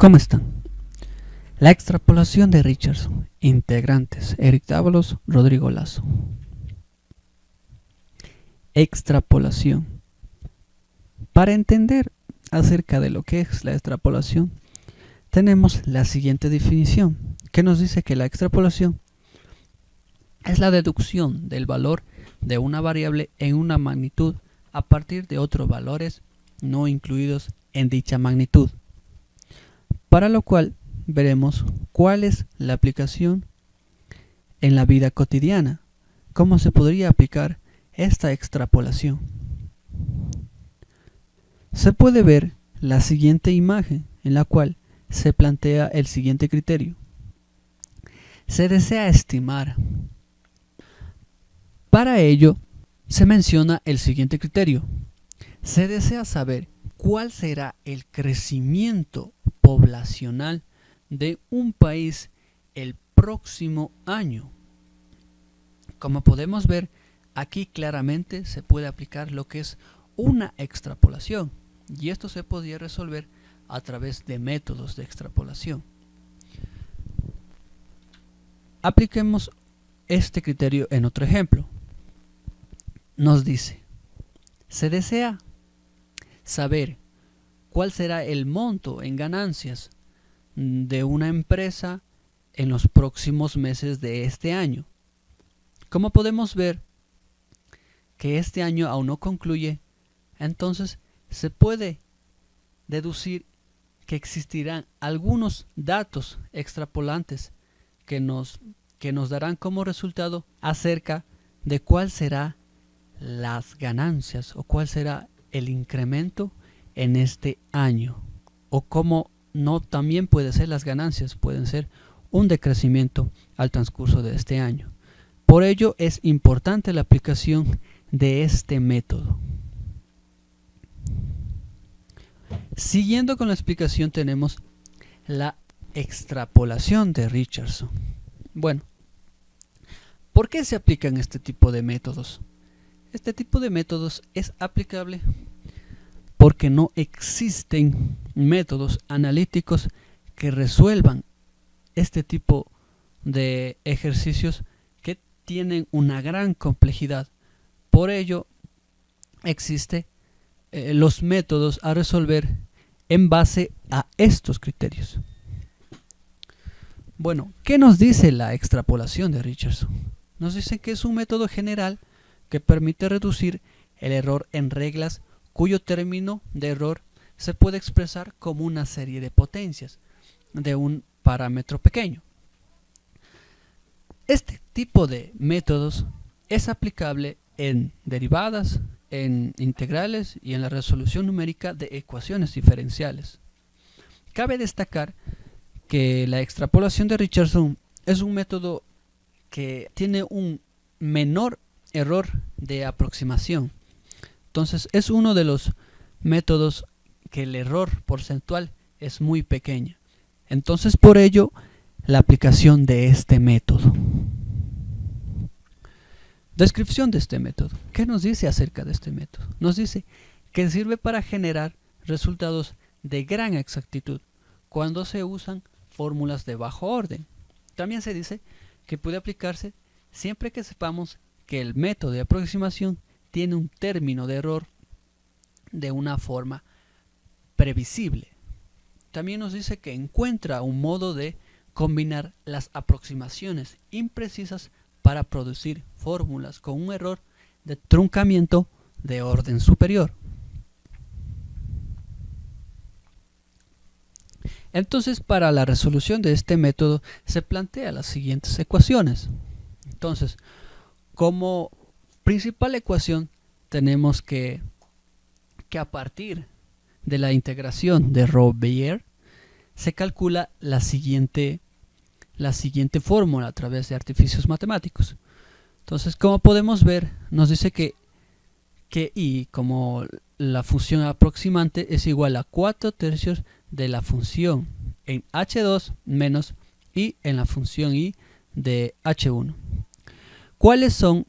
¿Cómo están? La extrapolación de Richardson. Integrantes: Eric Dávalos, Rodrigo Lazo. Extrapolación. Para entender acerca de lo que es la extrapolación, tenemos la siguiente definición, que nos dice que la extrapolación es la deducción del valor de una variable en una magnitud a partir de otros valores no incluidos en dicha magnitud, para lo cual veremos cuál es la aplicación en la vida cotidiana, cómo se podría aplicar esta extrapolación. Se puede ver la siguiente imagen en la cual se plantea el siguiente criterio. Se desea estimar. Para ello se menciona el siguiente criterio. Se desea saber cuál será el crecimiento poblacional de un país el próximo año. Como podemos ver, aquí claramente se puede aplicar lo que es una extrapolación, y esto se podría resolver a través de métodos de extrapolación. Apliquemos este criterio en otro ejemplo. Nos dice, se desea saber cuál será el monto en ganancias de una empresa en los próximos meses de este año. Como podemos ver que este año aún no concluye, entonces se puede deducir que existirán algunos datos extrapolantes que nos darán como resultado acerca de cuál será las ganancias o cuál será el incremento en este año, o cómo no también puede ser las ganancias, pueden ser un decrecimiento al transcurso de este año. Por ello es importante la aplicación de este método. Siguiendo con la explicación, tenemos la extrapolación de Richardson. Bueno, ¿por qué se aplican este tipo de métodos? Este tipo de métodos es aplicable porque no existen métodos analíticos que resuelvan este tipo de ejercicios que tienen una gran complejidad. Por ello existen los métodos a resolver en base a estos criterios. Bueno, ¿qué nos dice la extrapolación de Richardson? Nos dice que es un método general que permite reducir el error en reglas cuyo término de error se puede expresar como una serie de potencias de un parámetro pequeño. Este tipo de métodos es aplicable en derivadas, en integrales y en la resolución numérica de ecuaciones diferenciales. Cabe destacar que la extrapolación de Richardson es un método que tiene un menor error de aproximación. Entonces es uno de los métodos que el error porcentual es muy pequeño. Entonces por ello la aplicación de este método. Descripción de este método. ¿Qué nos dice acerca de este método? Nos dice que sirve para generar resultados de gran exactitud cuando se usan fórmulas de bajo orden. También se dice que puede aplicarse siempre que sepamos que el método de aproximación tiene un término de error de una forma previsible. También nos dice que encuentra un modo de combinar las aproximaciones imprecisas para producir fórmulas con un error de truncamiento de orden superior. Entonces, para la resolución de este método se plantean las siguientes ecuaciones. Entonces, como principal ecuación tenemos que a partir de la integración de Rho-Beer se calcula la siguiente fórmula a través de artificios matemáticos. Entonces, como podemos ver, nos dice que y como la función aproximante es igual a 4/3 de la función en h2 menos y en la función y de h1. ¿Cuáles son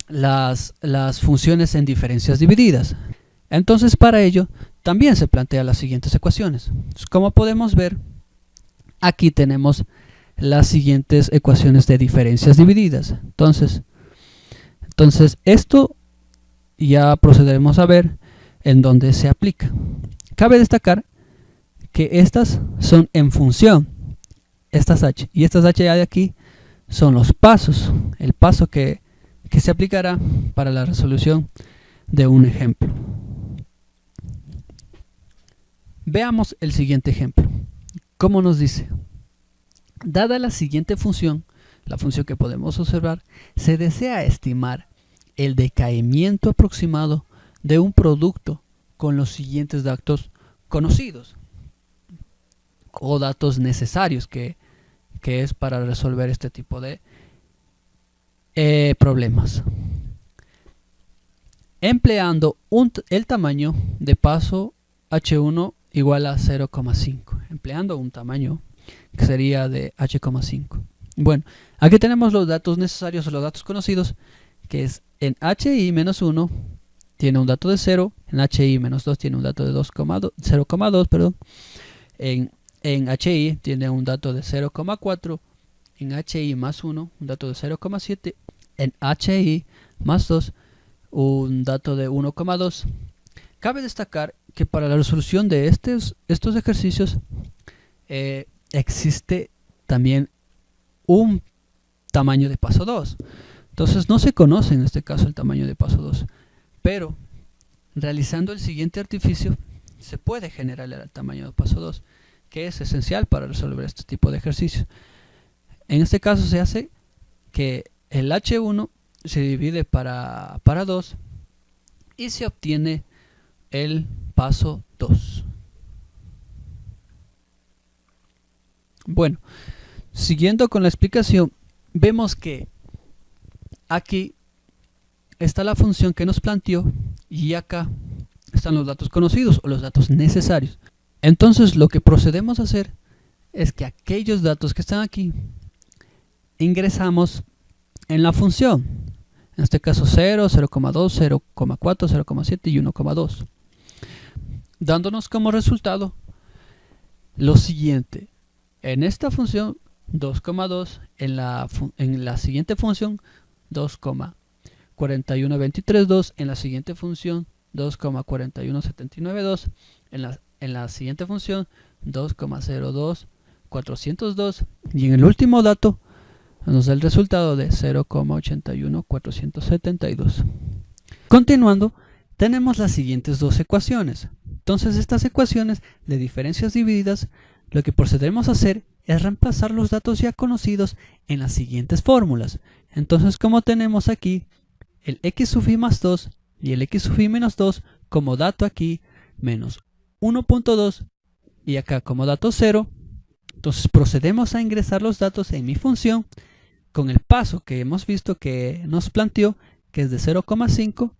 las funciones en diferencias divididas? Entonces para ello también se plantean las siguientes ecuaciones. Como podemos ver, aquí tenemos las siguientes ecuaciones de diferencias divididas. Entonces esto ya procederemos a ver en dónde se aplica. Cabe destacar que estas son en función, estas h, y estas h de aquí son los pasos, el paso que se aplicará para la resolución de un ejemplo. Veamos el siguiente ejemplo. ¿Cómo nos dice? Dada la siguiente función, la función que podemos observar, se desea estimar el decaimiento aproximado de un producto con los siguientes datos conocidos o datos necesarios que es para resolver este tipo de problemas. Empleando el tamaño de paso H1 igual a 0,5, empleando un tamaño que sería de H,5. Bueno, aquí tenemos los datos necesarios o los datos conocidos, que es en HI-1 tiene un dato de 0, en HI-2 tiene un dato de 0,2, perdón. En HI tiene un dato de 0,4, en HI más 1 un dato de 0,7, en HI más 2 un dato de 1,2. Cabe destacar que para la resolución de estos ejercicios existe también un tamaño de paso 2. Entonces no se conoce en este caso el tamaño de paso 2, pero realizando el siguiente artificio se puede generar el tamaño de paso 2, que es esencial para resolver este tipo de ejercicios. En este caso se hace que el H1 se divide para 2 y se obtiene el paso 2. Bueno, siguiendo con la explicación, vemos que aquí está la función que nos planteó y acá están los datos conocidos o los datos necesarios. Entonces lo que procedemos a hacer es que aquellos datos que están aquí ingresamos en la función. En este caso 0, 0,2, 0,4, 0,7 y 1,2. Dándonos como resultado lo siguiente. En esta función 2,2, en la siguiente función 2,41232, en la siguiente función 2,41792, en la siguiente función 2,02402 y en el último dato nos da el resultado de 0,81472. Continuando, tenemos las siguientes dos ecuaciones. Entonces estas ecuaciones de diferencias divididas, lo que procederemos a hacer es reemplazar los datos ya conocidos en las siguientes fórmulas. Entonces, como tenemos aquí el x sub i más 2 y el x sub i menos 2 como dato aquí menos 1.2 y acá como dato 0, entonces procedemos a ingresar los datos en mi función con el paso que hemos visto que nos planteó, que es de 0,5,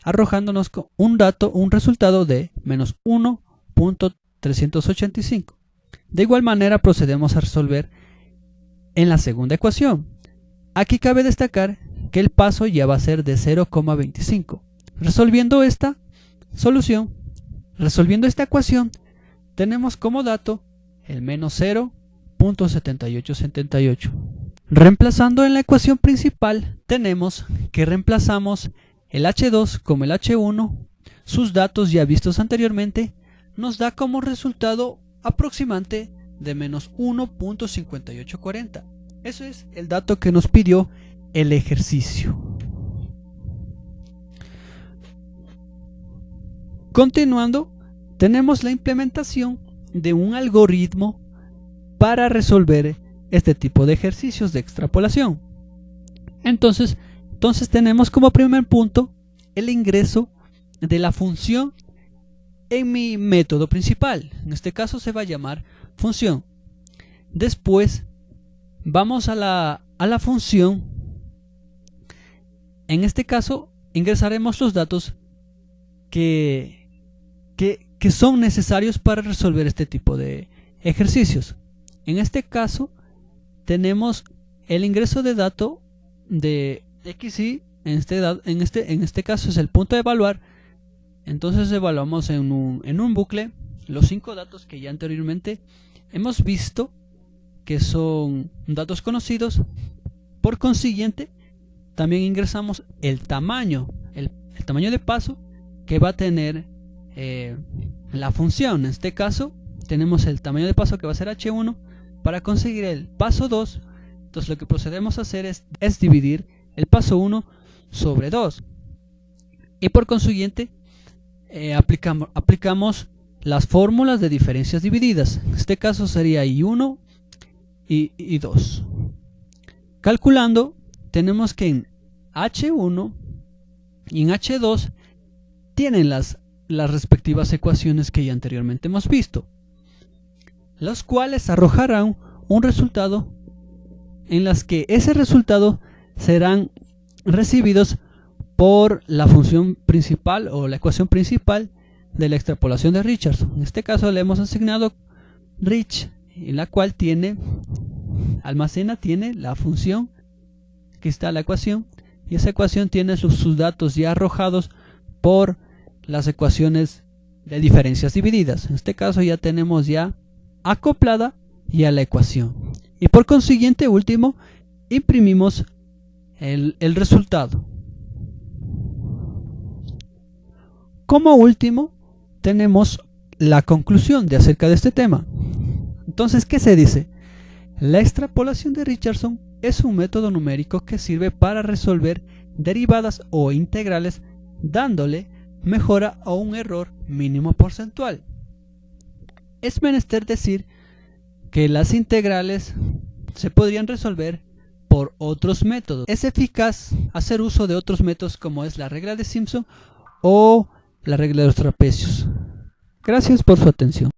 arrojándonos un resultado de menos 1.385. De igual manera procedemos a resolver en la segunda ecuación. Aquí cabe destacar que el paso ya va a ser de 0,25. Resolviendo esta ecuación, tenemos como dato el menos 0.7878. Reemplazando en la ecuación principal, tenemos que reemplazamos el H2 como el H1, sus datos ya vistos anteriormente, nos da como resultado aproximante de menos 1.5840. Eso es el dato que nos pidió el ejercicio. Continuando, tenemos la implementación de un algoritmo para resolver este tipo de ejercicios de extrapolación. Entonces tenemos como primer punto el ingreso de la función en mi método principal. En este caso se va a llamar función. Después vamos a la función. En este caso ingresaremos los datos que son necesarios para resolver este tipo de ejercicios. En este caso tenemos el ingreso de dato de xy, en este caso es el punto de evaluar, Entonces evaluamos en un bucle los 5 datos que ya anteriormente hemos visto que son datos conocidos. Por consiguiente, también ingresamos el tamaño de paso que va a tener la función. En este caso tenemos el tamaño de paso que va a ser h1. Para conseguir el paso 2, entonces lo que procedemos a hacer es dividir el paso 1 sobre 2. Y por consiguiente aplicamos las fórmulas de diferencias divididas. En este caso sería I1 y 2. Calculando, tenemos que en H1 y en H2 tienen las respectivas ecuaciones que ya anteriormente hemos visto, las cuales arrojarán un resultado en las que ese resultado serán recibidos por la función principal o la ecuación principal de la extrapolación de Richardson. En este caso le hemos asignado Rich, en la cual tiene la función que está en la ecuación, y esa ecuación tiene sus datos ya arrojados por las ecuaciones de diferencias divididas. En este caso ya tenemos ya acoplada ya la ecuación, y por consiguiente último imprimimos el resultado. Como último tenemos la conclusión acerca de este tema. Entonces, ¿qué se dice? La extrapolación de Richardson es un método numérico que sirve para resolver derivadas o integrales dándole mejora a un error mínimo porcentual. Es menester decir que las integrales se podrían resolver por otros métodos. Es eficaz hacer uso de otros métodos como es la regla de Simpson o la regla de los trapecios. Gracias por su atención.